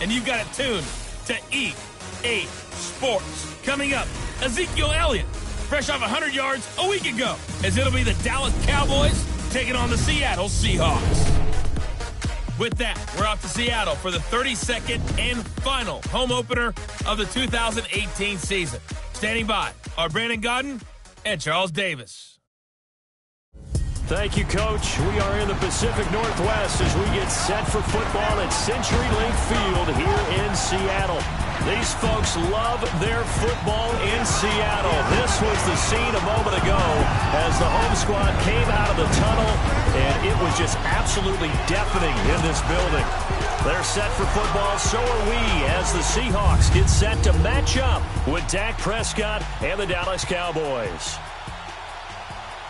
and you've got it tuned to EA Sports. Coming up, Ezekiel Elliott, fresh off 100 yards a week ago, as it'll be the Dallas Cowboys taking on the Seattle Seahawks. With that, we're off to Seattle for the 32nd and final home opener of the 2018 season. Standing by are Brandon Godden and Charles Davis. Thank you, Coach. We are in the Pacific Northwest as we get set for football at CenturyLink Field here in Seattle. These folks love their football in Seattle. This was the scene a moment ago as the home squad came out of the tunnel, and it was just absolutely deafening in this building. They're set for football, so are we, as the Seahawks get set to match up with Dak Prescott and the Dallas Cowboys.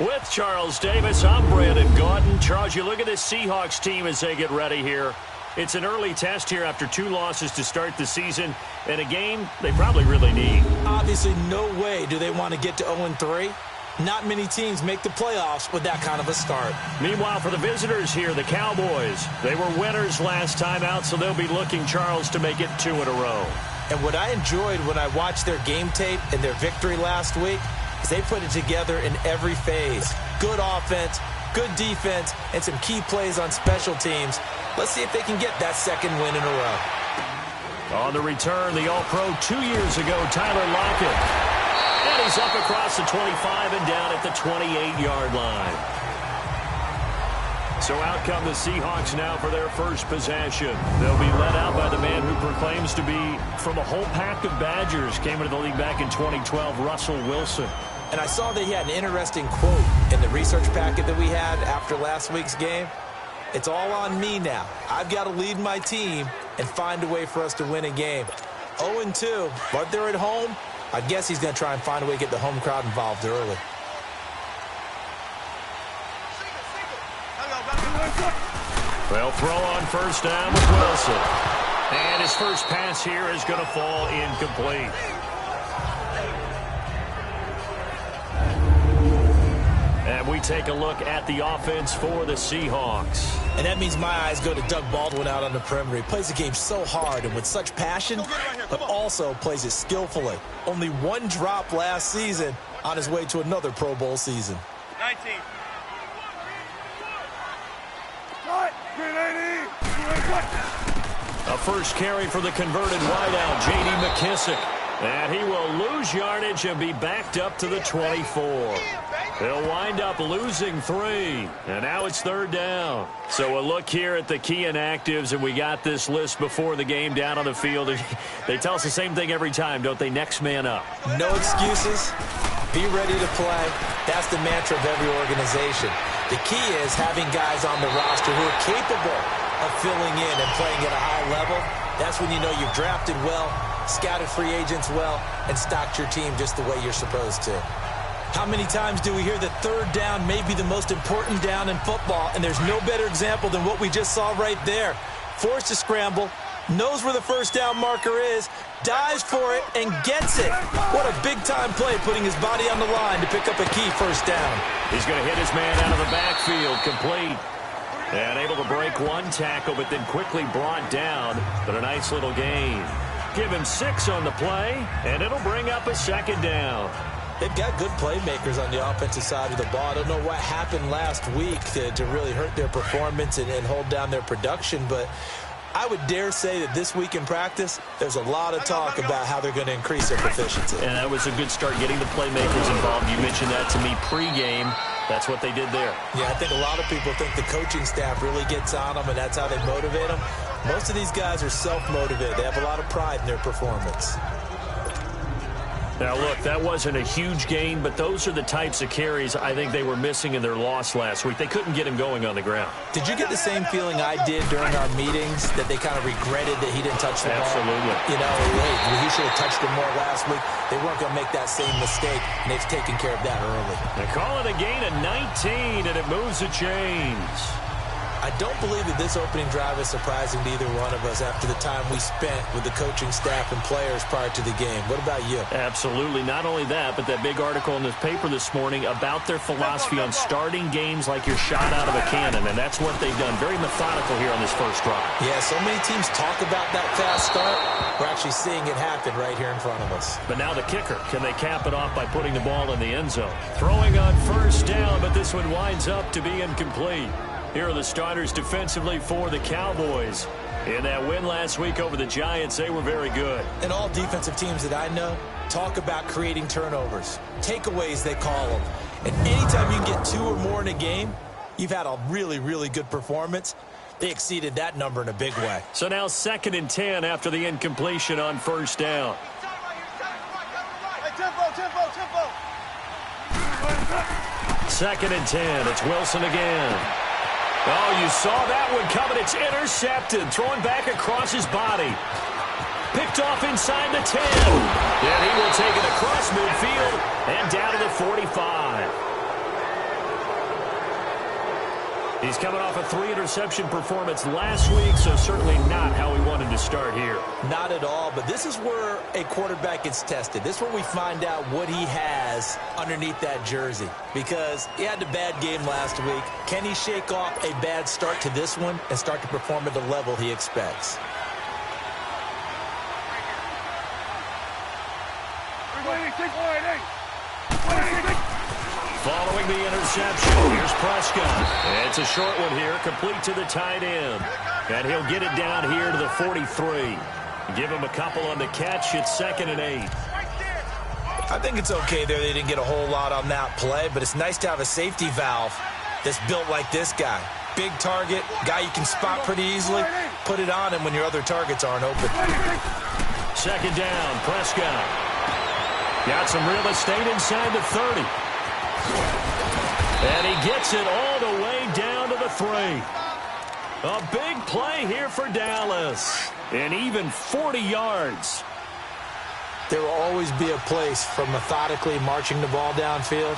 With Charles Davis, I'm Brandon Godden. Charles, you look at this Seahawks team as they get ready here. It's an early test here after 2 losses to start the season, and a game they probably really need. Obviously, no way do they want to get to 0-3. Not many teams make the playoffs with that kind of a start. Meanwhile, for the visitors here, the Cowboys, they were winners last time out, so they'll be looking, Charles, to make it 2 in a row. And what I enjoyed when I watched their game tape and their victory last week is they put it together in every phase. Good offense, good defense, and some key plays on special teams. Let's see if they can get that second win in a row. On the return, the All-Pro 2 years ago, Tyler Lockett. And he's up across the 25 and down at the 28-yard line. So out come the Seahawks now for their first possession. They'll be led out by the man who proclaims to be from a whole pack of Badgers. Came into the league back in 2012, Russell Wilson. And I saw that he had an interesting quote in the research packet that we had after last week's game. It's all on me now. I've got to lead my team and find a way for us to win a game. 0-2, but they're at home. I guess he's going to try and find a way to get the home crowd involved early. They'll throw on first down with Wilson. And his first pass here is going to fall incomplete. And we take a look at the offense for the Seahawks. And that means my eyes go to Doug Baldwin out on the perimeter. He plays the game so hard and with such passion, but also plays it skillfully. Only 1 drop last season on his way to another Pro Bowl season. 19. A first carry for the converted wideout, J.D. McKissick. And he will lose yardage and be backed up to the 24. He'll wind up losing 3. And now it's 3rd down. So a look here at the key inactives, and we got this list before the game down on the field. They tell us the same thing every time, don't they? Next man up. No excuses. Be ready to play. That's the mantra of every organization. The key is having guys on the roster who are capable of filling in and playing at a high level. That's when you know you've drafted well, scouted free agents well, and stocked your team just the way you're supposed to. How many times do we hear that 3rd down may be the most important down in football, and there's no better example than what we just saw right there. Forced to scramble, knows where the first down marker is, dives for it, and gets it. What a big-time play, putting his body on the line to pick up a key first down. He's going to hit his man out of the backfield, complete. And able to break 1 tackle, but then quickly brought down. But a nice little gain. Give him 6 on the play, and it'll bring up a 2nd down. They've got good playmakers on the offensive side of the ball. I don't know what happened last week to really hurt their performance and hold down their production, but I would dare say that this week in practice, there's a lot of talk about how they're going to increase their proficiency. And that was a good start, getting the playmakers involved. You mentioned that to me pregame. That's what they did there. Yeah, I think a lot of people think the coaching staff really gets on them, and that's how they motivate them. Most of these guys are self-motivated. They have a lot of pride in their performance. Now, look, that wasn't a huge gain, but those are the types of carries I think they were missing in their loss last week. They couldn't get him going on the ground. Did you get the same feeling I did during our meetings, that they kind of regretted that he didn't touch the ball? Absolutely. You know, hey, he should have touched it more last week. They weren't going to make that same mistake, and they've taken care of that early. They call it a gain of 19, and it moves the chains. I don't believe that this opening drive is surprising to either one of us after the time we spent with the coaching staff and players prior to the game. What about you? Absolutely. Not only that, but that big article in the paper this morning about their philosophy on starting games like you're shot out of a cannon, and that's what they've done. Very methodical here on this first drive. Yeah, so many teams talk about that fast start. We're actually seeing it happen right here in front of us. But now the kicker. Can they cap it off by putting the ball in the end zone? Throwing on first down, but this one winds up to be incomplete. Here are the starters defensively for the Cowboys. In that win last week over the Giants, they were very good. And all defensive teams that I know talk about creating turnovers. Takeaways, they call them. And anytime you can get 2 or more in a game, you've had a really, really good performance. They exceeded that number in a big way. So now 2nd and 10 after the incompletion on first down. Tempo. 2nd and 10. It's Wilson again. Oh, you saw that one coming. It's intercepted. Throwing back across his body. Picked off inside the 10. And he will take it across midfield and down to the 45. He's coming off a 3-interception performance last week, so certainly not how he wanted to start here. Not at all, but this is where a quarterback gets tested. This is where we find out what he has underneath that jersey, because he had a bad game last week. Can he shake off a bad start to this one and start to perform at the level he expects? Following the interception, here's Prescott. It's a short one here, complete to the tight end. And he'll get it down here to the 43. Give him a couple on the catch. It's 2nd and 8. I think it's okay there. They didn't get a whole lot on that play, but it's nice to have a safety valve that's built like this guy. Big target, guy you can spot pretty easily. Put it on him when your other targets aren't open. 2nd down, Prescott. Got some real estate inside the 30. And he gets it all the way down to the 3. A big play here for Dallas. And even 40 yards. There will always be a place for methodically marching the ball downfield.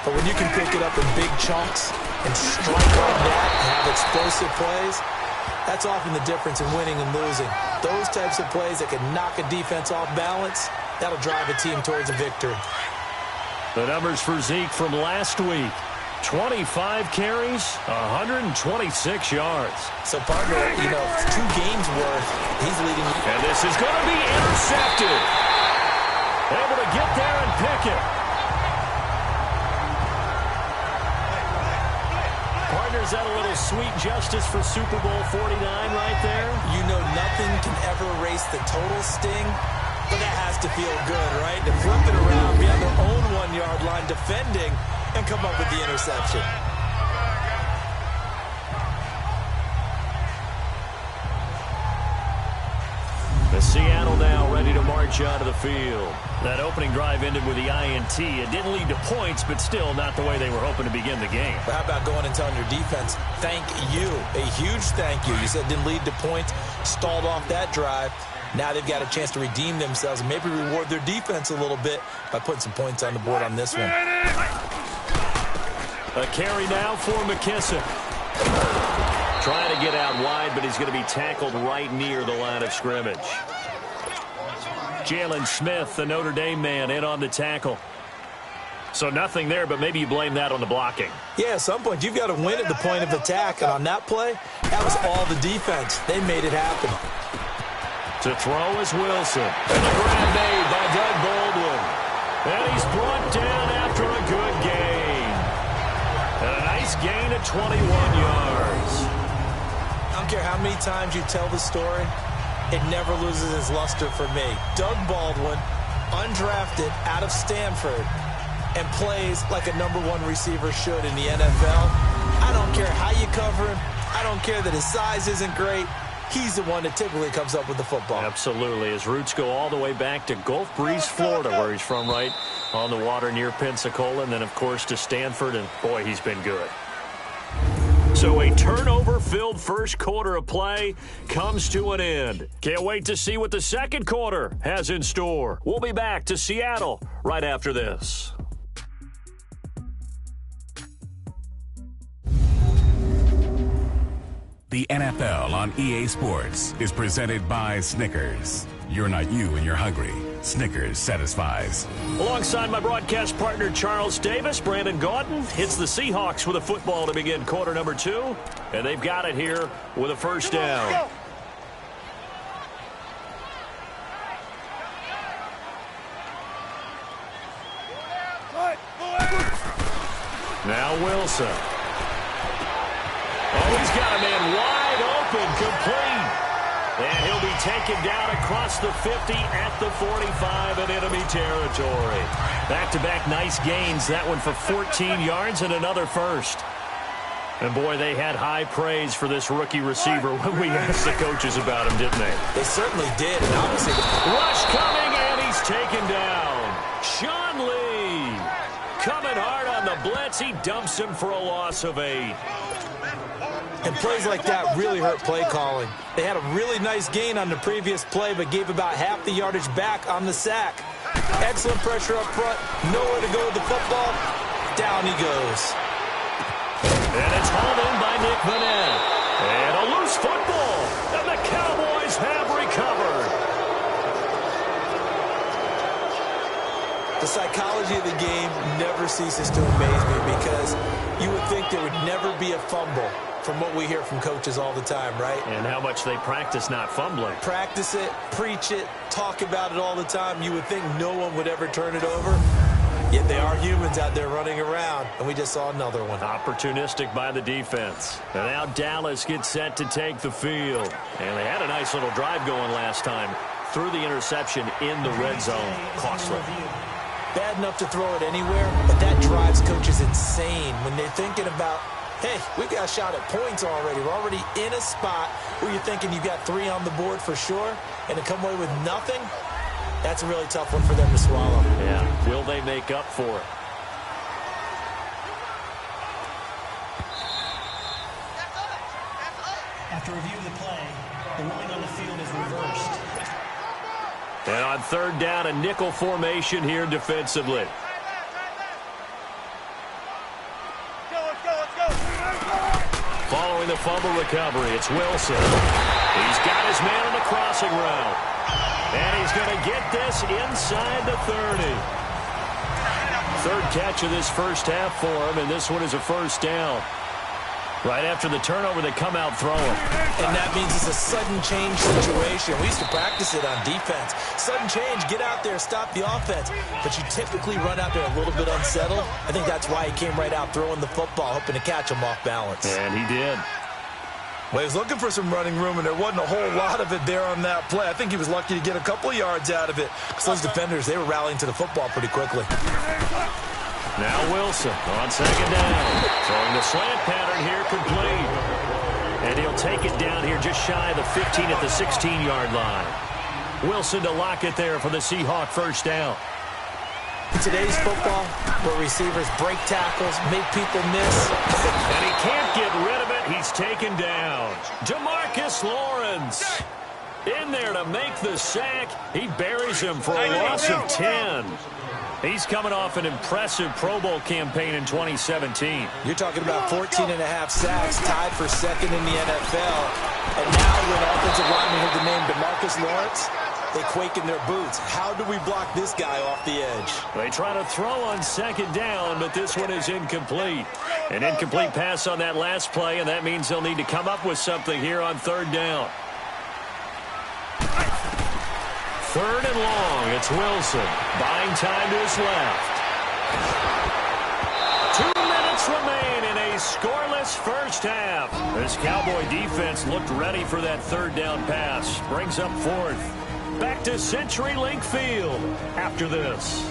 But when you can pick it up in big chunks and strike like that and have explosive plays, that's often the difference in winning and losing. Those types of plays that can knock a defense off balance, that'll drive a team towards a victory. The numbers for Zeke from last week. 25 carries, 126 yards. So, partner, 2 games worth, he's leading. And this is going to be intercepted. Able to get there and pick it. Partner, is that a little sweet justice for Super Bowl 49 right there? Nothing can ever erase the total sting. But that has to feel good, right? To flip it around, be on their own 1-yard line defending, and come up with the interception. The Seattle now ready to march onto the field. That opening drive ended with the INT. It didn't lead to points, but still not the way they were hoping to begin the game. But how about going and telling your defense, thank you, a huge thank you. You said it didn't lead to points, stalled off that drive. Now they've got a chance to redeem themselves and maybe reward their defense a little bit by putting some points on the board on this one. A carry now for McKissick. Trying to get out wide, but he's going to be tackled right near the line of scrimmage. Jalen Smith, the Notre Dame man, in on the tackle. So nothing there, but maybe you blame that on the blocking. Yeah, at some point you've got to win at the point of attack, and on that play, that was all the defense. They made it happen. To throw is Wilson. And the grab made by Doug Baldwin. And he's brought down after a good gain. And a nice gain of 21 yards. I don't care how many times you tell the story, it never loses its luster for me. Doug Baldwin, undrafted out of Stanford, and plays like a #1 receiver should in the NFL. I don't care how you cover him. I don't care that his size isn't great. He's the one that typically comes up with the football. Absolutely. His roots go all the way back to Gulf Breeze, Florida, where he's from, right on the water near Pensacola, and then, of course, to Stanford, and, boy, he's been good. So a turnover-filled first quarter of play comes to an end. Can't wait to see what the second quarter has in store. We'll be back to Seattle right after this. The NFL on EA Sports is presented by Snickers. You're not you when you're hungry. Snickers satisfies. Alongside my broadcast partner, Charles Davis, Brandon Gaudin hits the Seahawks with a football to begin quarter number 2. And they've got it here with a first down. Now Wilson. Oh, he's got a man wide open, complete. And he'll be taken down across the 50 at the 45 in enemy territory. Back-to-back nice gains. That one for 14 yards and another first. And, boy, they had high praise for this rookie receiver when we asked the coaches about him, didn't they? They certainly did. And obviously, rush coming, and he's taken down. Sean Lee coming hard on the blitz. He dumps him for a loss of 8. And plays like that really hurt play calling. They had a really nice gain on the previous play, but gave about half the yardage back on the sack. Excellent pressure up front. Nowhere to go with the football. Down he goes. And it's hauled in by Nick Vanette. And a loose football. And the Cowboys have recovered. The psychology of the game never ceases to amaze me because you would think there would never be a fumble from what we hear from coaches all the time, right? And how much they practice not fumbling. Practice it, preach it, talk about it all the time. You would think no one would ever turn it over. Yet they are humans out there running around, and we just saw another one. Opportunistic by the defense. And now Dallas gets set to take the field. And they had a nice little drive going last time. Threw the interception in the red zone. Costly. Bad enough to throw it anywhere, but that drives coaches insane when they're thinking about, hey, we got a shot at points already. We're already in a spot where you're thinking you got 3 on the board for sure, and to come away with nothing, that's a really tough one for them to swallow. Yeah, will they make up for it? After review of the play, the ruling on the field is reversed. And on third down, a nickel formation here defensively. Following the fumble recovery, it's Wilson. He's got his man on the crossing route. And he's going to get this inside the 30. Third catch of this first half for him, and this one is a first down. Right after the turnover, they come out throwing. And that means it's a sudden change situation. We used to practice it on defense. Sudden change, get out there, stop the offense. But you typically run out there a little bit unsettled. I think that's why he came right out throwing the football, hoping to catch him off balance. And he did. Well, he was looking for some running room, and there wasn't a whole lot of it there on that play. I think he was lucky to get a couple of yards out of it. Because those defenders, they were rallying to the football pretty quickly. Now Wilson on second down. Throwing the slant pattern here complete. And he'll take it down here just shy of the 15 at the 16-yard line. Wilson to lock it there for the Seahawk first down. In today's football, where receivers break tackles, make people miss. And he can't get rid of it. He's taken down. DeMarcus Lawrence in there to make the sack. He buries him for a loss of 10. He's coming off an impressive Pro Bowl campaign in 2017. You're talking about 14.5 sacks, tied for second in the NFL. And now when offensive linemen hear the name DeMarcus Lawrence, they quake in their boots. How do we block this guy off the edge? They try to throw on second down, but this one is incomplete. An incomplete pass on that last play, and that means they'll need to come up with something here on third down. Third and long, it's Wilson. Buying time to his left. 2 minutes remain in a scoreless first half. This Cowboy defense looked ready for that third down pass. Brings up fourth. Back to CenturyLink Field after this.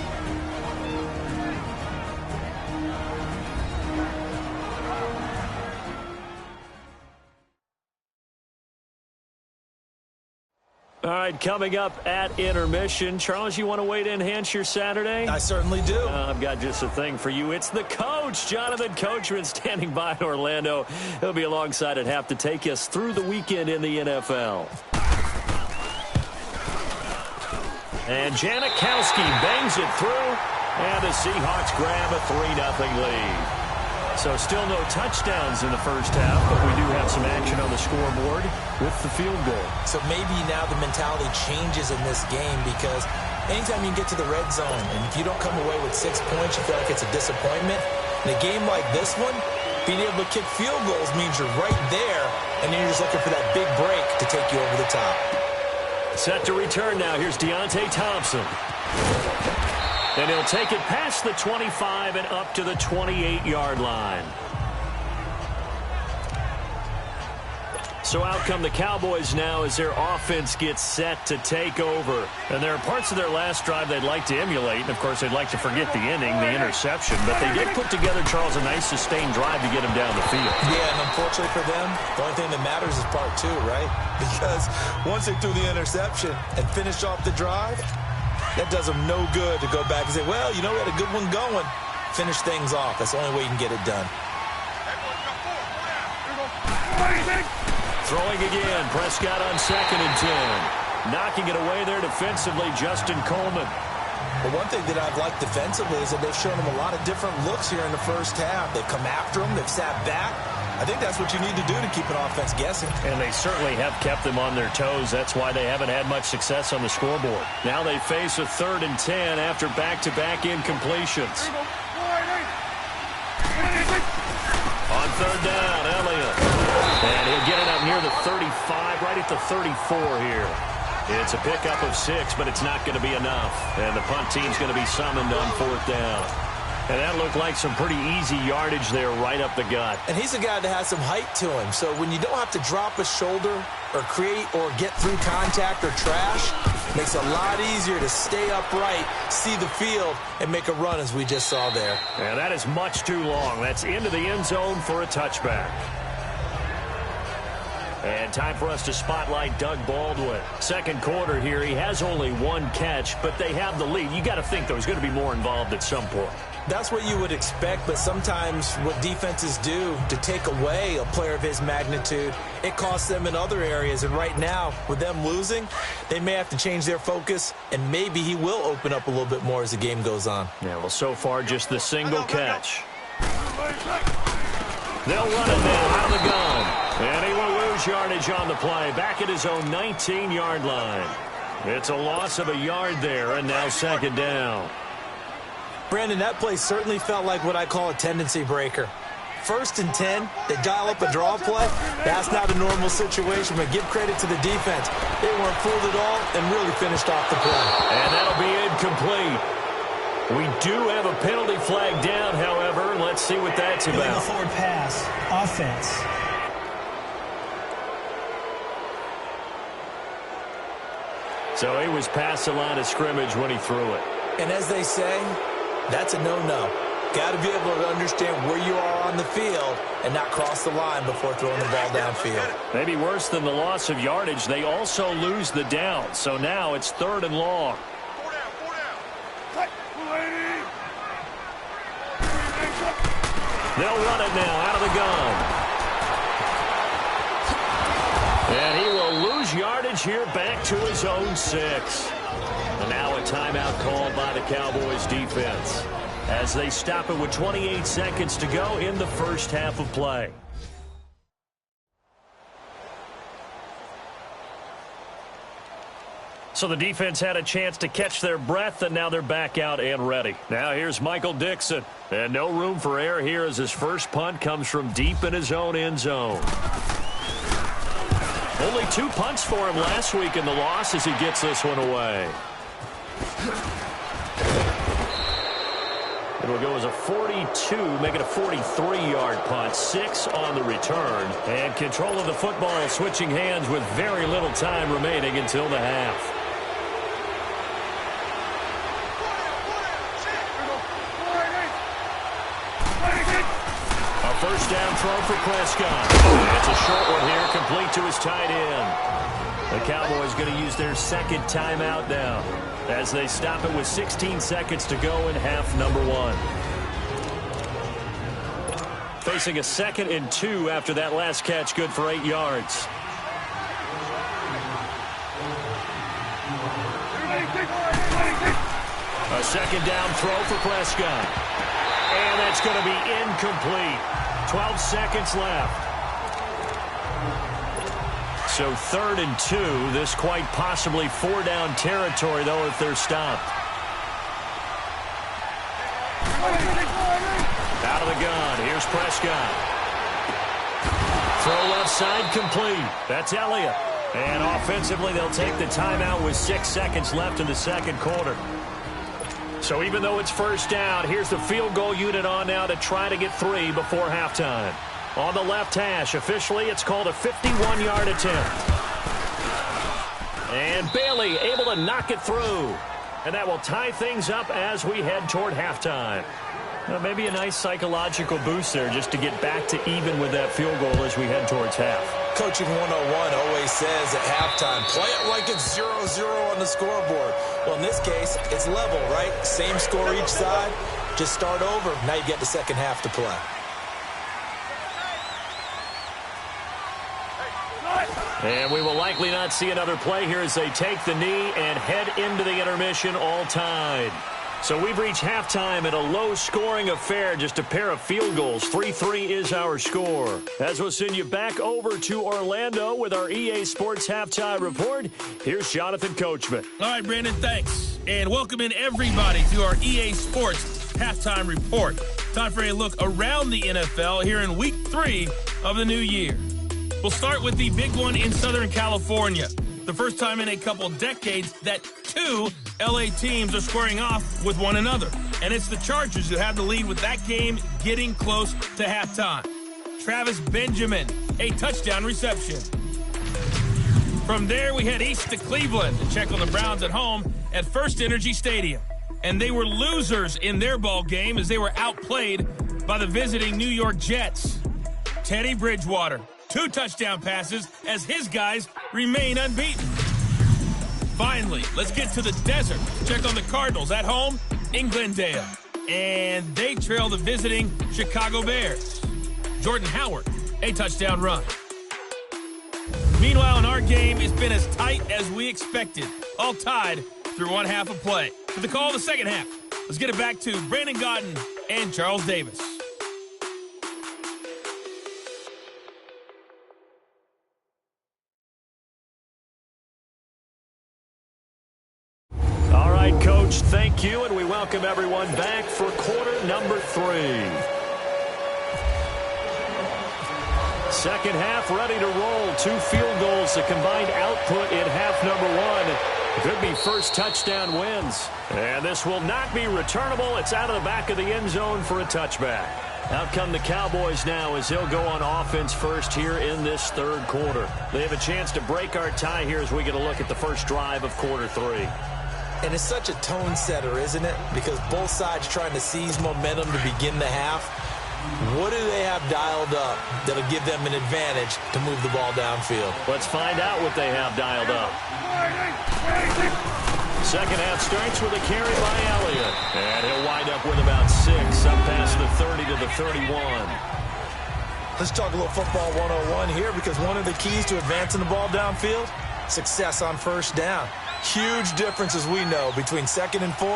All right, coming up at intermission. Charles, you want to wait to enhance your Saturday? I certainly do. I've got just a thing for you. It's the coach, Jonathan Coachman, standing by in Orlando. He'll be alongside at half to take us through the weekend in the NFL. And Janikowski bangs it through, and the Seahawks grab a 3-0 lead. So still no touchdowns in the first half, but we do have some action on the scoreboard with the field goal. So maybe now the mentality changes in this game because anytime you get to the red zone and if you don't come away with 6 points, you feel like it's a disappointment. In a game like this one, being able to kick field goals means you're right there, and then you're just looking for that big break to take you over the top. Set to return now. Here's Deontay Thompson. And he'll take it past the 25 and up to the 28-yard line. So out come the Cowboys now as their offense gets set to take over. And there are parts of their last drive they'd like to emulate. And, of course, they'd like to forget the inning, the interception. But they did put together, Charles, a nice sustained drive to get him down the field. Yeah, and unfortunately for them, the only thing that matters is part two, right? Because once they threw the interception and finished off the drive, that does them no good to go back and say, well, you know, we had a good one going. Finish things off. That's the only way you can get it done. Throwing again. Prescott on 2nd and 10. Knocking it away there defensively, Justin Coleman. Well, one thing that I've liked defensively is that they've shown him a lot of different looks here in the first half. They've come after him. They've sat back. I think that's what you need to do to keep an offense guessing. And they certainly have kept them on their toes. That's why they haven't had much success on the scoreboard. Now they face a 3rd and 10 after back-to-back incompletions. On 3rd down, Elliott. And he'll get it up near the 35, right at the 34 here. It's a pickup of 6, but it's not going to be enough. And the punt team's going to be summoned on 4th down. And that looked like some pretty easy yardage there right up the gut. And he's a guy that has some height to him. So when you don't have to drop a shoulder or create or get through contact or trash, it makes it a lot easier to stay upright, see the field, and make a run as we just saw there. And that is much too long. That's into the end zone for a touchback. And time for us to spotlight Doug Baldwin. Second quarter here. He has only 1 catch, but they have the lead. You got to think, though, he's going to be more involved at some point. That's what you would expect, but sometimes what defenses do to take away a player of his magnitude, it costs them in other areas. And right now, with them losing, they may have to change their focus, and maybe he will open up a little bit more as the game goes on. Yeah, well, so far, just the single catch. They'll run it now out of the gun. And he will lose yardage on the play, back at his own 19-yard line. It's a loss of a yard there, and now 2nd down. Brandon, that play certainly felt like what I call a tendency breaker. 1st and 10, they dial up a draw play. That's not a normal situation, but give credit to the defense. They weren't fooled at all and really finished off the play. And that'll be incomplete. We do have a penalty flag down, however. Let's see what that's about. Illegal forward pass, offense. So he was past the line of scrimmage when he threw it. And as they say, that's a no-no. Got to be able to understand where you are on the field and not cross the line before throwing the ball downfield. Maybe worse than the loss of yardage, they also lose the down. So now it's 3rd and long. They'll run it now out of the gun. And he will lose yardage here back to his own 6. And now a timeout called by the Cowboys defense as they stop it with 28 seconds to go in the first half of play. So the defense had a chance to catch their breath, and now they're back out and ready. Now here's Michael Dixon. And no room for error here as his first punt comes from deep in his own end zone. Only 2 punts for him last week in the loss as he gets this one away. It will go as a 42, make it a 43-yard punt, 6 on the return. And control of the football switching hands with very little time remaining until the half. A first down throw for Prescott. It's a short one here, complete to his tight end. The Cowboys going to use their 2nd timeout now as they stop it with 16 seconds to go in half number 1. Facing a 2nd and 2 after that last catch, good for 8 yards. A 2nd down throw for Prescott. And that's going to be incomplete. 12 seconds left. So 3rd and 2. This quite possibly 4-down territory, though, if they're stopped. Out of the gun. Here's Prescott. Throw left side complete. That's Elliott. And offensively, they'll take the timeout with 6 seconds left in the second quarter. So even though it's first down, here's the field goal unit on now to try to get 3 before halftime. On the left hash, officially, it's called a 51-yard attempt. And Bailey able to knock it through. And that will tie things up as we head toward halftime. Maybe a nice psychological boost there just to get back to even with that field goal as we head towards half. Coaching 101 always says at halftime, play it like it's 0-0 on the scoreboard. Well, in this case, it's level, right? Same score each side. Just start over. Now you get the second half to play. And we will likely not see another play here as they take the knee and head into the intermission all tied. So we've reached halftime at a low-scoring affair, just a pair of field goals. 3-3 is our score. As we'll send you back over to Orlando with our EA Sports Halftime Report, here's Jonathan Coachman. All right, Brandon, thanks. And welcome in everybody to our EA Sports Halftime Report. Time for a look around the NFL here in Week 3 of the new year. We'll start with the big one in Southern California. The first time in a couple decades that 2 LA teams are squaring off with one another. And it's the Chargers who have the lead with that game getting close to halftime. Travis Benjamin, a touchdown reception. From there, we head east to Cleveland to check on the Browns at home at First Energy Stadium. And they were losers in their ball game as they were outplayed by the visiting New York Jets. Teddy Bridgewater, 2 touchdown passes as his guys remain unbeaten. Finally, let's get to the desert. Check on the Cardinals at home in Glendale. And they trail the visiting Chicago Bears. Jordan Howard, a touchdown run. Meanwhile, in our game, it's been as tight as we expected. All tied through one half of play. For the call of the second half, let's get it back to Brandon Godden and Charles Davis. Coach, thank you, and we welcome everyone back for quarter number 3. Second half ready to roll. 2 field goals, the combined output in half number 1. Could be first touchdown wins. And this will not be returnable. It's out of the back of the end zone for a touchback. Out come the Cowboys now as they'll go on offense first here in this third quarter. They have a chance to break our tie here as we get a look at the first drive of quarter 3. And it's such a tone setter, isn't it? Because both sides trying to seize momentum to begin the half. What do they have dialed up that'll give them an advantage to move the ball downfield? Let's find out what they have dialed up. Second half starts with a carry by Elliott. And he'll wind up with about 6, up past the 30 to the 31. Let's talk a little football 101 here, because one of the keys to advancing the ball downfield, success on first down. Huge difference, as we know, between 2nd and 4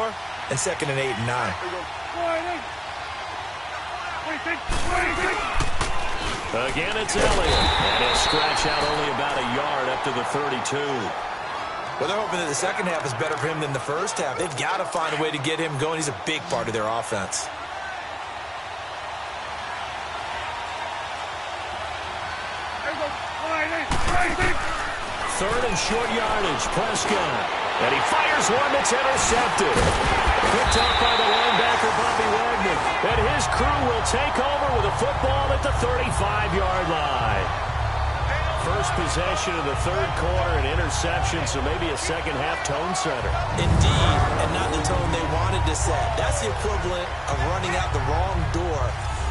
and 2nd and 8 and 9. Again, it's Elliott. And he'll scratch out only about a yard up to the 32. Well, they're hoping that the second half is better for him than the first half. They've got to find a way to get him going. He's a big part of their offense. Third and short yardage, Prescott. And he fires one that's intercepted. Picked up by the linebacker, Bobby Wagner. And his crew will take over with a football at the 35-yard line. First possession of the third quarter, an interception, so maybe a second-half tone setter. Indeed, and not the tone they wanted to set. That's the equivalent of running out the wrong door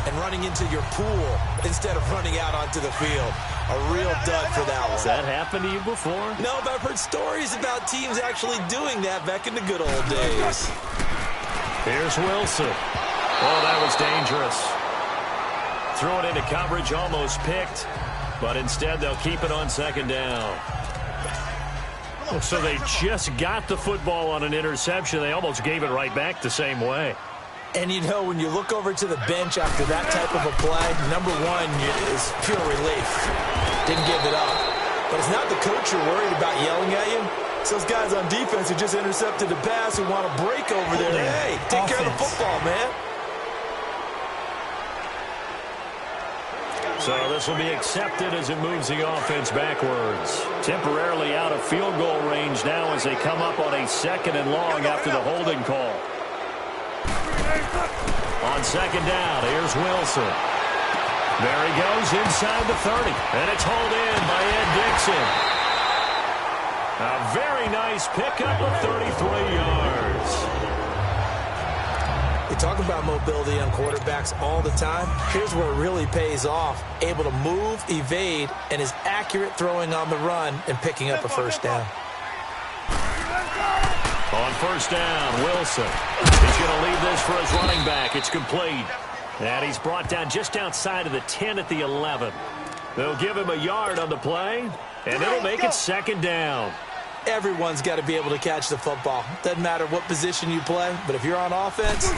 and running into your pool instead of running out onto the field. A real dud for that one. Has that happened to you before? No, but I've heard stories about teams actually doing that back in the good old days. Here's Wilson. Oh, that was dangerous. Throw it into coverage, almost picked. But instead, they'll keep it on second down. So they just got the football on an interception. They almost gave it right back the same way. And, you know, when you look over to the bench after that type of a play, number one is pure relief. Didn't give it up. But it's not the coach you're worried about yelling at you. It's those guys on defense who just intercepted the pass who want to break over there. Hey, take care of the football, man. So this will be accepted as it moves the offense backwards. Temporarily out of field goal range now as they come up on a 2nd and long after the holding call. On 2nd down, here's Wilson. There he goes inside the 30. And it's hauled in by Ed Dixon. A very nice pickup of 33 yards. We talk about mobility on quarterbacks all the time. Here's where it really pays off. Able to move, evade, and is accurate throwing on the run and picking up a first down. On 1st down, Wilson. He's going to leave this for his running back. It's complete. And he's brought down just outside of the 10 at the 11. They'll give him a yard on the play, and it'll make it 2nd down. Everyone's got to be able to catch the football. Doesn't matter what position you play, but if you're on offense,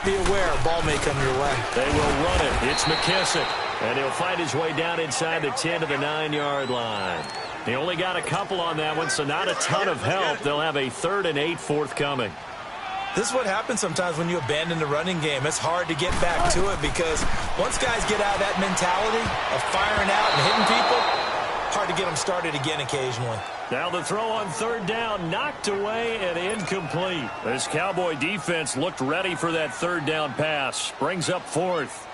be aware a ball may come your way. They will run it. It's McKissick. And he'll find his way down inside the 10 to the 9-yard line. He only got a couple on that one, so not a ton of help. They'll have a 3rd and 8 forthcoming. This is what happens sometimes when you abandon the running game. It's hard to get back to it because once guys get out of that mentality of firing out and hitting people, hard to get them started again occasionally. Now the throw on 3rd down, knocked away and incomplete. This Cowboy defense looked ready for that 3rd down pass. Brings up 4th.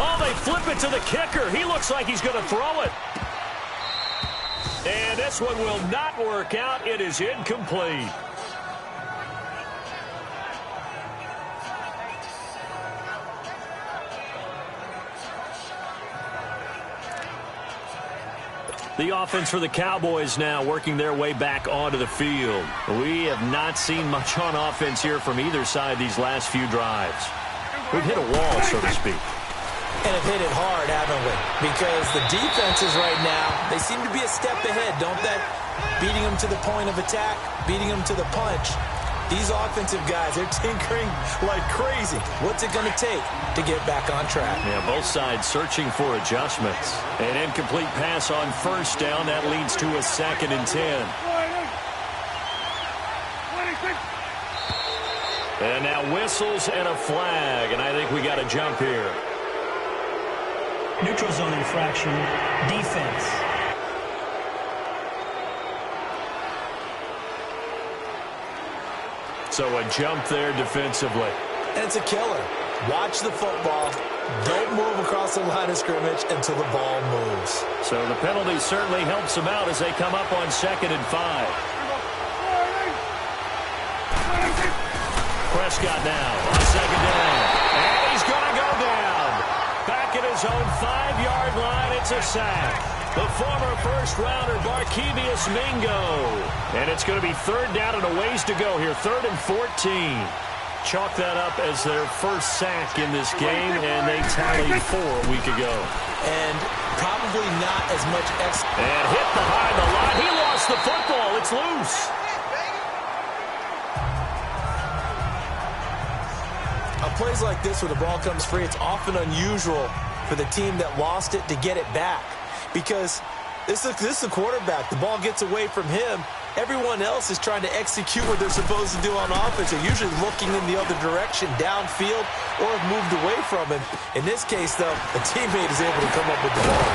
Oh, they flip it to the kicker. He looks like he's going to throw it. And this one will not work out. It is incomplete. The offense for the Cowboys now working their way back onto the field. We have not seen much on offense here from either side these last few drives. We've hit a wall, so to speak. And have hit it hard, haven't we? Because the defenses right now, they seem to be a step ahead, don't they? Beating them to the point of attack, beating them to the punch. These offensive guys, they're tinkering like crazy. What's it going to take to get back on track? Yeah, both sides searching for adjustments. An incomplete pass on 1st down. That leads to a 2nd and 10. And now whistles and a flag, and I think we got a jump here. Neutral zone infraction, defense. So a jump there defensively. And it's a killer. Watch the football. Don't move across the line of scrimmage until the ball moves. So the penalty certainly helps them out as they come up on 2nd and 5. Prescott now on 2nd down. And he's going to go down. Back at his own 5-yard line, it's a sack. The former first-rounder, Barkevious Mingo. And it's going to be 3rd down and a ways to go here, 3rd and 14. Chalk that up as their first sack in this game, and they tallied 4 a week ago. And probably not as much And hit behind the line. He lost the football. It's loose. Plays like this where the ball comes free, it's often unusual for the team that lost it to get it back. Because this is the quarterback. The ball gets away from him. Everyone else is trying to execute what they're supposed to do on offense. They're usually looking in the other direction, downfield, or have moved away from him. In this case, though, a teammate is able to come up with the ball.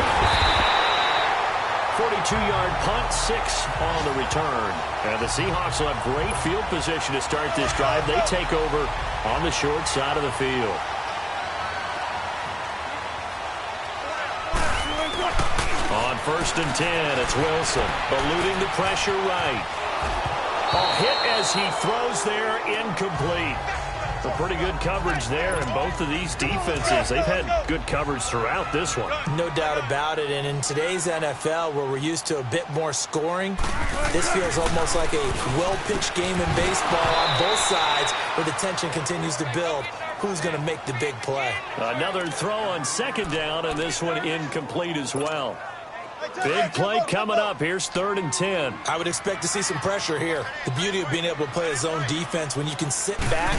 42-yard punt, 6 on the return. And the Seahawks will have great field position to start this drive. They take over on the short side of the field. On 1st and 10, it's Wilson, eluding the pressure right. A hit as he throws there, incomplete. So pretty good coverage there in both of these defenses. They've had good coverage throughout this one. No doubt about it. And in today's NFL, where we're used to a bit more scoring, this feels almost like a well-pitched game in baseball on both sides where the tension continues to build. Who's going to make the big play? Another throw on 2nd down, and this one incomplete as well. Big play coming up. Here's 3rd and 10. I would expect to see some pressure here. The beauty of being able to play a zone defense when you can sit back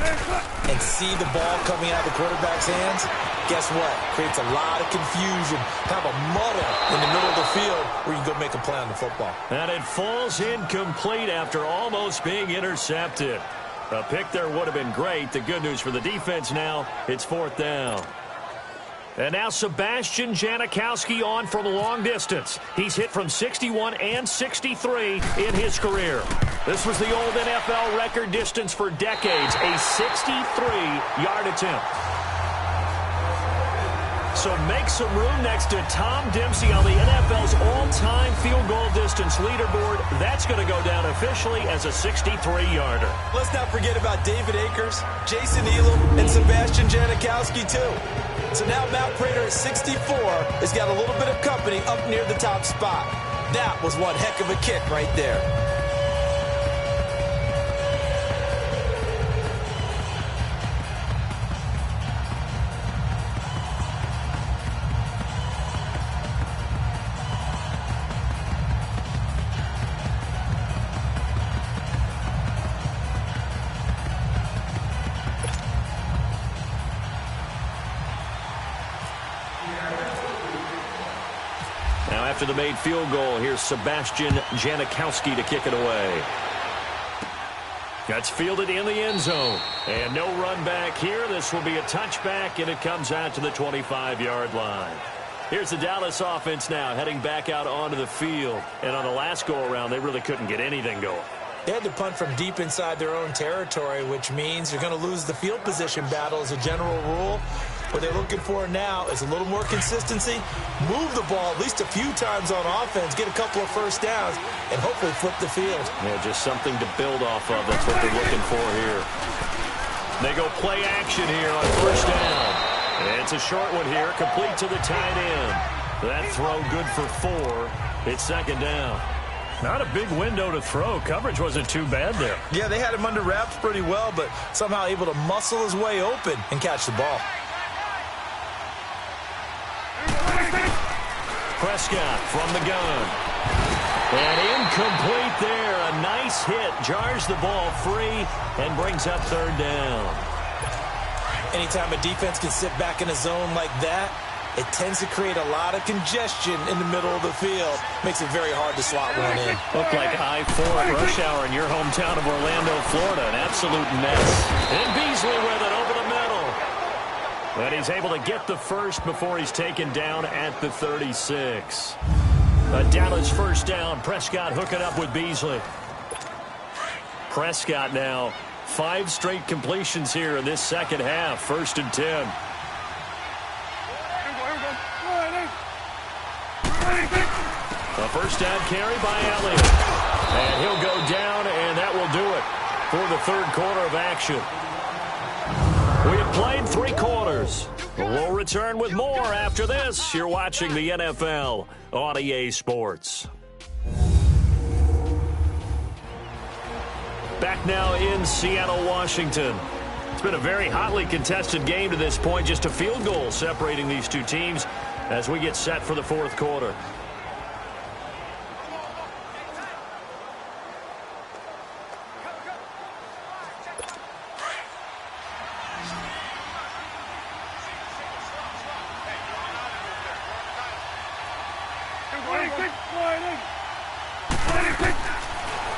and see the ball coming out of the quarterback's hands, guess what? Creates a lot of confusion, kind of a muddle in the middle of the field where you can go make a play on the football. And it falls incomplete after almost being intercepted. A pick there would have been great. The good news for the defense now, it's 4th down. And now Sebastian Janikowski on from a long distance. He's hit from 61 and 63 in his career. This was the old NFL record distance for decades, a 63-yard attempt. So make some room next to Tom Dempsey on the NFL's all-time field goal distance leaderboard. That's going to go down officially as a 63-yarder. Let's not forget about David Akers, Jason Elam, and Sebastian Janikowski, too. So now Matt Prater at 64 has got a little bit of company up near the top spot. That was one heck of a kick right there. After the made field goal, here's Sebastian Janikowski to kick it away. That's fielded in the end zone. And no run back here. This will be a touchback, and it comes out to the 25-yard line. Here's the Dallas offense now heading back out onto the field. And on the last go-around, they really couldn't get anything going. They had to punt from deep inside their own territory, which means you're going to lose the field position battle as a general rule. What they're looking for now is a little more consistency, move the ball at least a few times on offense, get a couple of first downs, and hopefully flip the field. Yeah, just something to build off of. That's what they're looking for here. They go play action here on 1st down. And it's a short one here, complete to the tight end. That throw good for 4. It's 2nd down. Not a big window to throw. Coverage wasn't too bad there. Yeah, they had him under wraps pretty well, but somehow able to muscle his way open and catch the ball. Prescott from the gun. And incomplete there. A nice hit. Jars the ball free and brings up 3rd down. Anytime a defense can sit back in a zone like that, it tends to create a lot of congestion in the middle of the field. Makes it very hard to slot one in. Looked like I-4 rush hour in your hometown of Orlando, Florida. An absolute mess. And Beasley with it over the middle. And he's able to get the first before he's taken down at the 36. A Dallas 1st down. Prescott hooking up with Beasley. Prescott now 5 straight completions here in this second half. 1st and 10. A 1st down carry by Elliott. And he'll go down, and that will do it for the 3rd quarter of action. We have played 3 quarters. We'll return with more after this. You're watching the NFL on EA Sports. Back now in Seattle, Washington. It's been a very hotly contested game to this point. Just a field goal separating these two teams as we get set for the 4th quarter.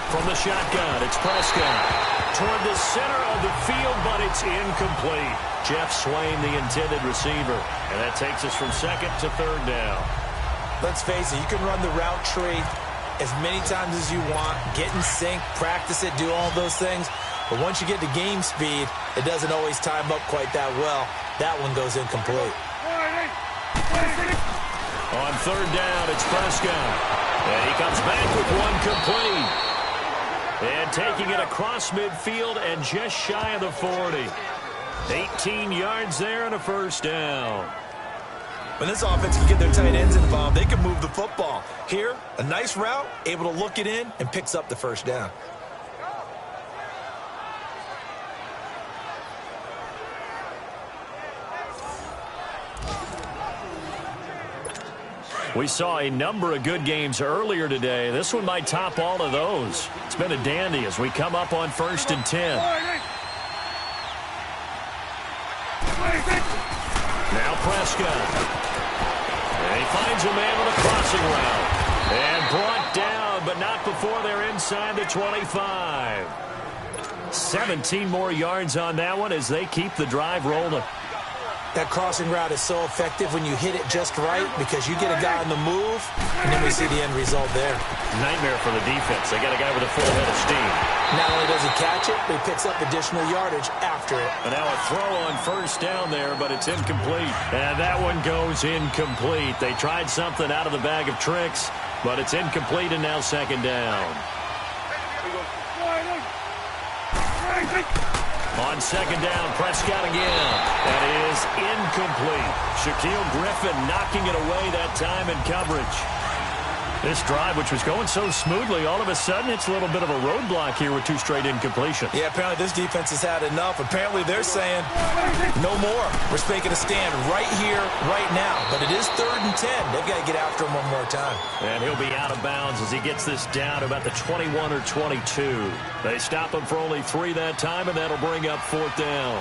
From the shotgun, it's Prescott. Toward the center of the field, but it's incomplete. Jeff Swain, the intended receiver. And that takes us from 2nd to 3rd down. Let's face it, you can run the route tree as many times as you want, get in sync, practice it, do all those things. But once you get to game speed, it doesn't always time up quite that well. That one goes incomplete. On 3rd down, it's Prescott. And he comes back with one complete. And taking it across midfield and just shy of the 40. 18 yards there and a 1st down. When this offense can get their tight ends involved, they can move the football. Here, a nice route, able to look it in, and picks up the 1st down. We saw a number of good games earlier today. This one might top all of those. It's been a dandy as we come up on 1st and 10. Now Prescott. And he finds a man with a crossing route. And brought down, but not before they're inside the 25. 17 more yards on that one as they keep the drive rolling. That crossing route is so effective when you hit it just right because you get a guy on the move, and then we see the end result there. Nightmare for the defense. They got a guy with a full head of steam. Not only does he catch it, but he picks up additional yardage after it. And now a throw on 1st down there, but it's incomplete. And that one goes incomplete. They tried something out of the bag of tricks, but it's incomplete and now 2nd down. On 2nd down, Prescott again. That is incomplete. Shaquille Griffin knocking it away that time in coverage. This drive, which was going so smoothly, all of a sudden it's a little bit of a roadblock here with 2 straight incompletions. Yeah, apparently this defense has had enough. Apparently they're saying, no more. We're making a stand right here, right now. But it is 3rd and 10. They've got to get after him one more time. And he'll be out of bounds as he gets this down to about the 21 or 22. They stop him for only 3 that time, and that'll bring up 4th down.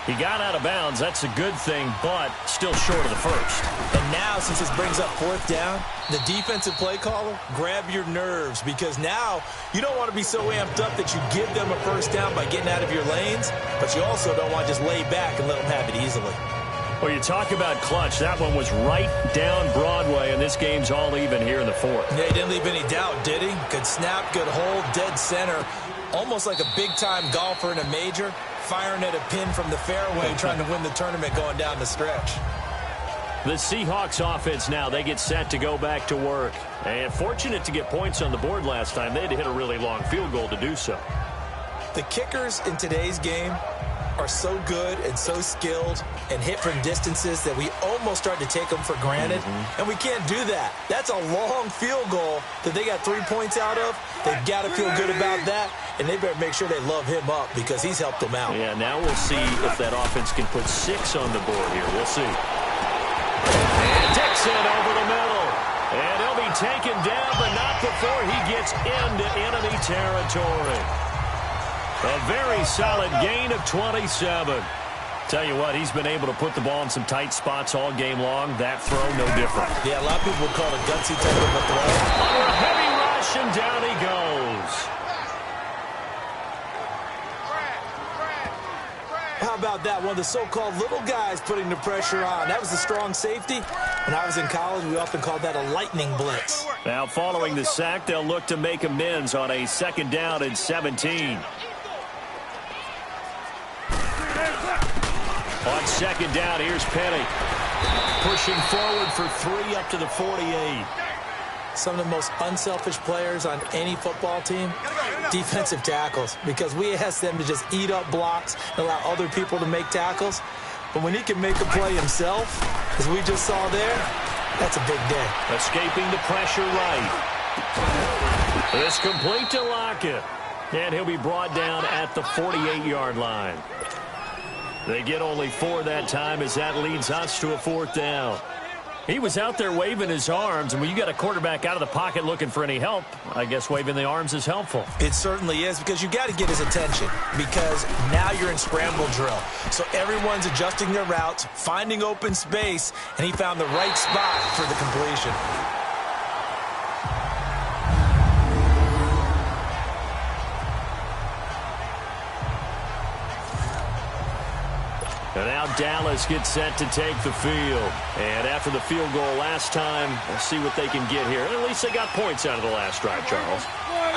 He got out of bounds. That's a good thing, but still short of the 1st. And now, since this brings up 4th down, the defensive play caller, grab your nerves because now you don't want to be so amped up that you give them a 1st down by getting out of your lanes, but you also don't want to just lay back and let them have it easily. Well, you talk about clutch. That one was right down Broadway, and this game's all even here in the 4th. Yeah, he didn't leave any doubt, did he? Good snap, good hold, dead center. Almost like a big-time golfer in a major, firing at a pin from the fairway, trying to win the tournament going down the stretch. The Seahawks offense now, they get set to go back to work. And fortunate to get points on the board last time. They had to hit a really long field goal to do so. The kickers in today's game are so good and so skilled and hit from distances that we almost start to take them for granted. And we can't do that. That's a long field goal that they got 3 points out of. They've got to feel good about that, and they better make sure they love him up because he's helped them out. Yeah, now we'll see if that offense can put 6 on the board here. We'll see. And Dixon over the middle. And he'll be taken down, but not before he gets into enemy territory. A very solid gain of 27. Tell you what, he's been able to put the ball in some tight spots all game long. That throw, no different. Yeah, a lot of people would call it a gutsy type of a throw. Under a heavy rush, and down he goes. How about that? One of the so-called little guys putting the pressure on. That was a strong safety. When I was in college, we often called that a lightning blitz. Now, following the sack, they'll look to make amends on a 2nd down and 17. On 2nd down, here's Penny. Pushing forward for 3 up to the 48. Some of the most unselfish players on any football team, defensive tackles, because we ask them to just eat up blocks and allow other people to make tackles. But when he can make a play himself, as we just saw there, that's a big day. Escaping the pressure right. It's complete to Lockett. And he'll be brought down at the 48-yard line. They get only 4 that time as that leads us to a 4th down. He was out there waving his arms, and when you got a quarterback out of the pocket looking for any help, I guess waving the arms is helpful. It certainly is, because you got to get his attention, because now you're in scramble drill. So everyone's adjusting their routes, finding open space, and he found the right spot for the completion. And now Dallas gets set to take the field. And after the field goal last time, we'll see what they can get here. At least they got points out of the last drive, Charles.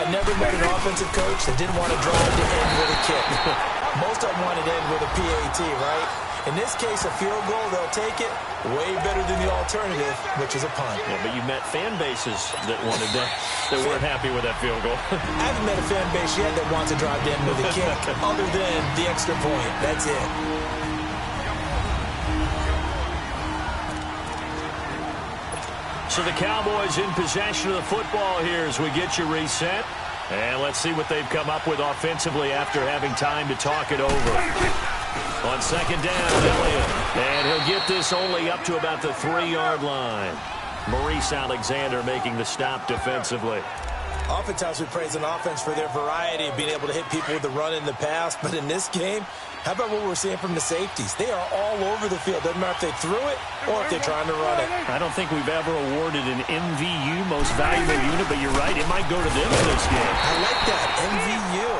I never met an offensive coach that didn't want to drive to end with a kick. Most of them wanted to end with a PAT, right? In this case, a field goal, they'll take it way better than the alternative, which is a punt. Yeah, but you met fan bases that wanted that weren't happy with that field goal. I haven't met a fan base yet that wants to drive to end with a kick, other than the extra point. That's it. So the Cowboys in possession of the football here as we get you reset. And let's see what they've come up with offensively after having time to talk it over. On 2nd down, Elliott. And he'll get this only up to about the 3-yard line. Maurice Alexander making the stop defensively. Oftentimes we praise an offense for their variety of being able to hit people with the run in the pass, but in this game, how about what we're seeing from the safeties? They are all over the field. Doesn't matter if they threw it or if they're trying to run it. I don't think we've ever awarded an MVU, most valuable unit, but you're right, it might go to them in this game. I like that, MVU.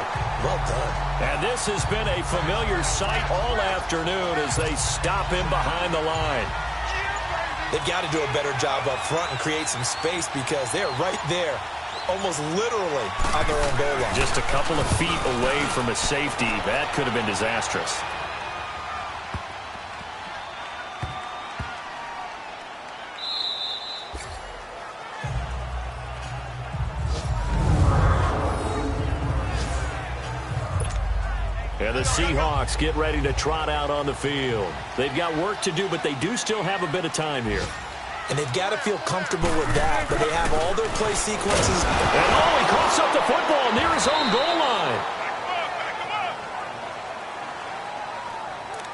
Well done. And this has been a familiar sight all afternoon as they stop him behind the line. They've got to do a better job up front and create some space because they're right there, almost literally on their own goal line. Just a couple of feet away from a safety. That could have been disastrous. And the Seahawks get ready to trot out on the field. They've got work to do, but they do still have a bit of time here. And they've got to feel comfortable with that, but they have all their play sequences. And he coughs up the football near his own goal line.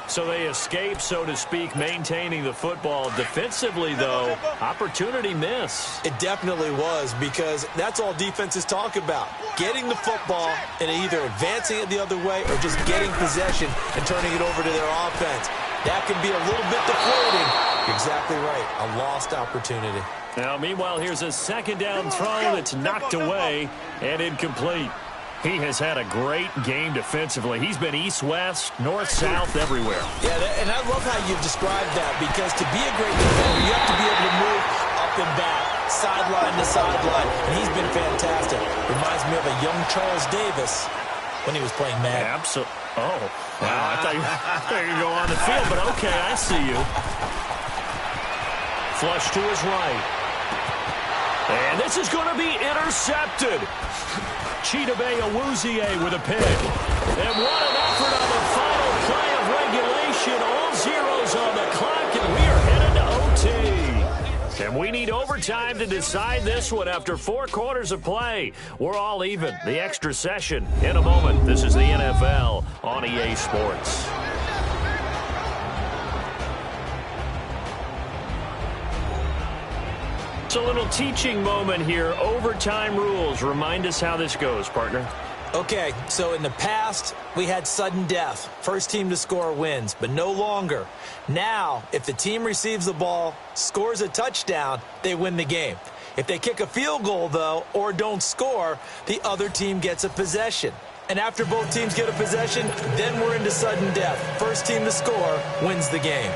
So they escape, so to speak, maintaining the football. Defensively, though, opportunity miss. It definitely was, because that's all defenses talk about. Getting the football and either advancing it the other way or just getting possession and turning it over to their offense. That can be a little bit deflating. You're exactly right. A lost opportunity. Now, meanwhile, here's a second down throw that's knocked away and incomplete. He has had a great game defensively. He's been east-west, north-south, everywhere. Yeah, and I love how you've described that, because to be a great defender, you have to be able to move up and back, sideline to sideline, and he's been fantastic. Reminds me of a young Charles Davis when he was playing Madden. Absolutely. Oh, wow. I thought you could go on the field, but okay, I see you. Flush to his right. And this is going to be intercepted. Chidobe Awuzie with a pick. And what an effort on the final play of regulation. All zeros on the clock, and we are headed to OT. And we need overtime to decide this one after 4 quarters of play. We're all even. The extra session in a moment. This is the NFL on EA Sports. It's a little teaching moment here. Overtime rules. Remind us how this goes, partner. Okay, so in the past, we had sudden death. First team to score wins, but no longer. Now, if the team receives the ball, scores a touchdown, they win the game. If they kick a field goal, though, or don't score, the other team gets a possession. And after both teams get a possession, then we're into sudden death. First team to score wins the game.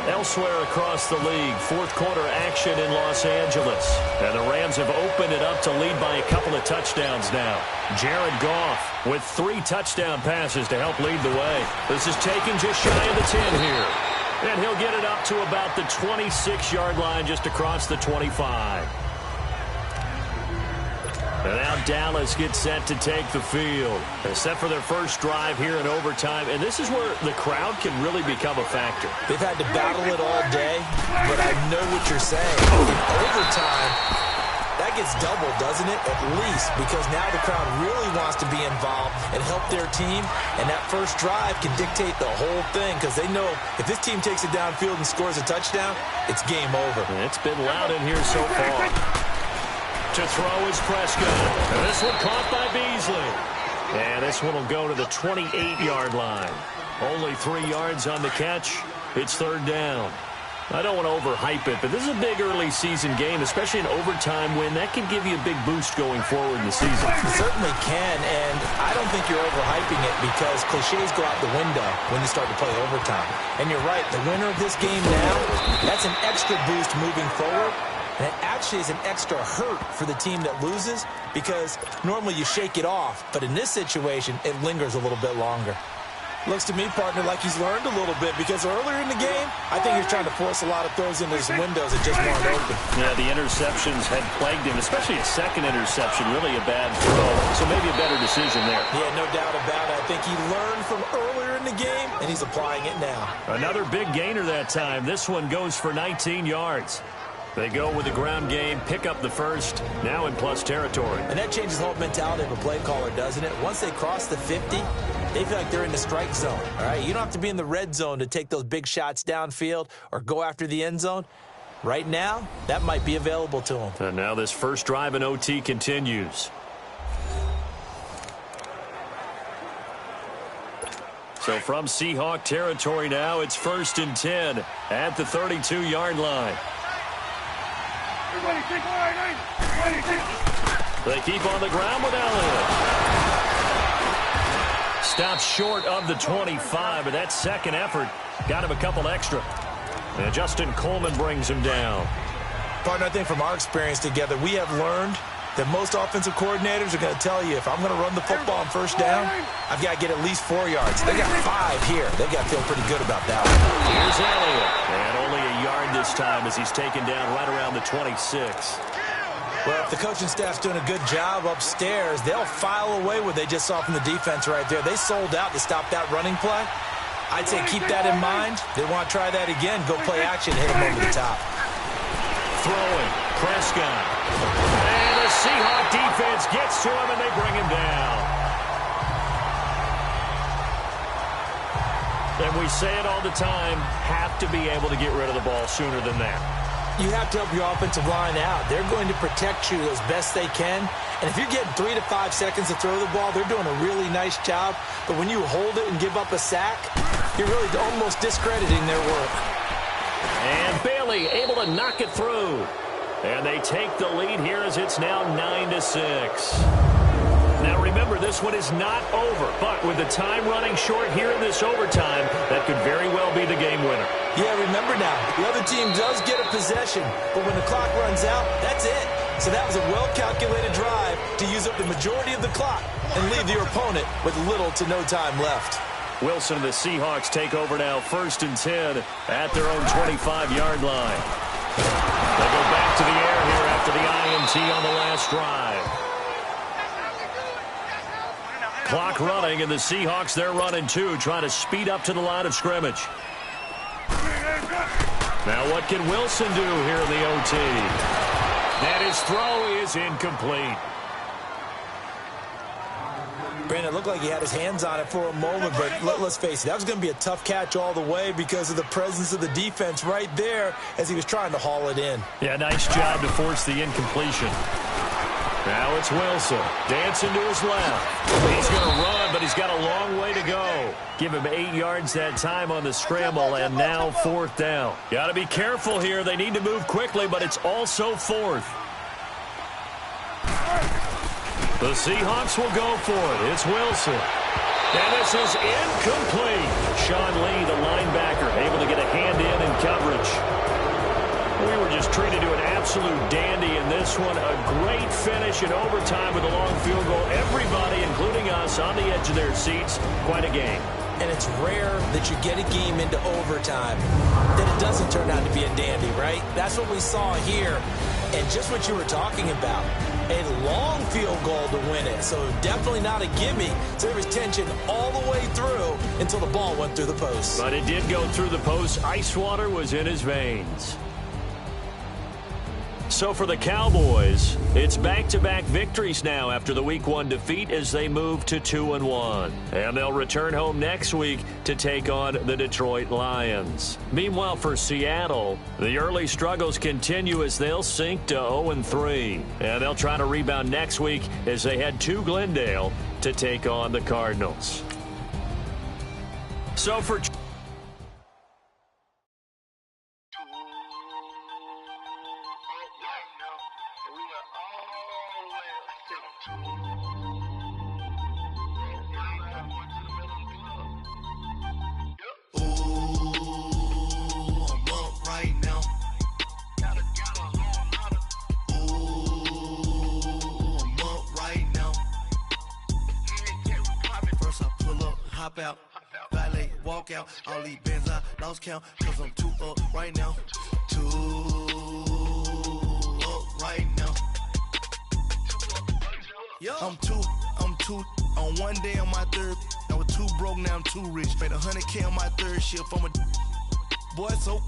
Elsewhere across the league, fourth quarter action in Los Angeles. And the Rams have opened it up to lead by a couple of touchdowns now. Jared Goff with 3 touchdown passes to help lead the way. This is taken just shy of the 10 here. And he'll get it up to about the 26-yard line, just across the 25. And now Dallas gets set to take the field. They're set for their first drive here in overtime. And this is where the crowd can really become a factor. They've had to battle it all day, but I know what you're saying. In overtime, that gets doubled, doesn't it? At least, because now the crowd really wants to be involved and help their team. And that first drive can dictate the whole thing, because they know if this team takes it downfield and scores a touchdown, it's game over. And it's been loud in here so far. To throw is Prescott. And this one caught by Beasley. And this one will go to the 28-yard line. Only 3 yards on the catch. It's third down. I don't want to overhype it, but this is a big early season game, especially an overtime win. That can give you a big boost going forward in the season. It certainly can, and I don't think you're overhyping it, because cliches go out the window when you start to play overtime. And you're right, the winner of this game now, that's an extra boost moving forward. And it actually is an extra hurt for the team that loses, because normally you shake it off, but in this situation, it lingers a little bit longer. Looks to me, partner, like he's learned a little bit, because earlier in the game, I think he's trying to force a lot of throws into his windows that just weren't open. Yeah, the interceptions had plagued him, especially a second interception, really a bad throw. So maybe a better decision there. Yeah, no doubt about it. I think he learned from earlier in the game, and he's applying it now. Another big gainer that time. This one goes for 19 yards. They go with the ground game, pick up the first, now in plus territory. And that changes the whole mentality of a play caller, doesn't it? Once they cross the 50, they feel like they're in the strike zone, all right? You don't have to be in the red zone to take those big shots downfield or go after the end zone. Right now, that might be available to him. And now this first drive in OT continues. So from Seahawk territory now, it's 1st and 10 at the 32-yard line. They keep on the ground with Elliott. Stops short of the 25, but that second effort got him a couple extra. And Justin Coleman brings him down. Partner, I think from our experience together, we have learned that most offensive coordinators are going to tell you, if I'm going to run the football on first down, I've got to get at least 4 yards. They got 5 here. They got to feel pretty good about that one. Here's Elliott. And only a yard this time as he's taken down right around the 26. Well, if the coaching staff's doing a good job upstairs, they'll file away what they just saw from the defense right there. They sold out to stop that running play. I'd say keep that in mind. They want to try that again. Go play action, hit them over the top. Throwing, Prescott. And the Seahawk defense gets to him, and they bring him down. And we say it all the time, have to be able to get rid of the ball sooner than that. You have to help your offensive line out. They're going to protect you as best they can. And if you're getting 3 to 5 seconds to throw the ball, they're doing a really nice job. But when you hold it and give up a sack, you're really almost discrediting their work. And Bailey able to knock it through. And they take the lead here as it's now 9-6. Now remember, this one is not over, but with the time running short here in this overtime, that could very well be the game winner. Yeah, remember now, the other team does get a possession, but when the clock runs out, that's it. So that was a well-calculated drive to use up the majority of the clock and leave your opponent with little to no time left. Wilson and the Seahawks take over now, 1st and 10 at their own 25-yard line. They'll go back to the air here after the INT on the last drive. Clock running, and the Seahawks, they're running too, trying to speed up to the line of scrimmage. Now what can Wilson do here in the OT? And his throw is incomplete. Brandon, it looked like he had his hands on it for a moment, but let's face it, that was going to be a tough catch all the way because of the presence of the defense right there as he was trying to haul it in. Yeah, nice job to force the incompletion. Now it's Wilson, dancing to his left. He's going to run, but he's got a long way to go. Give him 8 yards that time on the scramble, and now 4th down. Got to be careful here. They need to move quickly, but it's also 4th. The Seahawks will go for it. It's Wilson. And this is incomplete. Sean Lee, the linebacker, able to get a hand in coverage. We were just treated to an absolute dandy in this one. A great finish in overtime with a long field goal. Everybody, including us, on the edge of their seats. Quite a game. And it's rare that you get a game into overtime that it doesn't turn out to be a dandy, right? That's what we saw here. And just what you were talking about, a long field goal to win it. So definitely not a gimme. So there was tension all the way through until the ball went through the post. But it did go through the post. Ice water was in his veins. So for the Cowboys, it's back-to-back victories now after the Week 1 defeat as they move to 2-1. And they'll return home next week to take on the Detroit Lions. Meanwhile, for Seattle, the early struggles continue as they'll sink to 0-3. And they'll try to rebound next week as they head to Glendale to take on the Cardinals. So for out, valet, walk out, all these bands I lost count, cause I'm too up right now, too up right now. I'm too, on one day on my third, I was too broke, now I'm too rich, made 100K on my third shift, I'm a boy, so,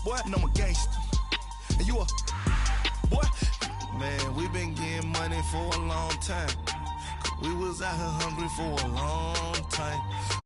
boy, and I'm a gangster, and you a, boy, man, we been getting money for a long time. We was out here hungry for a long time.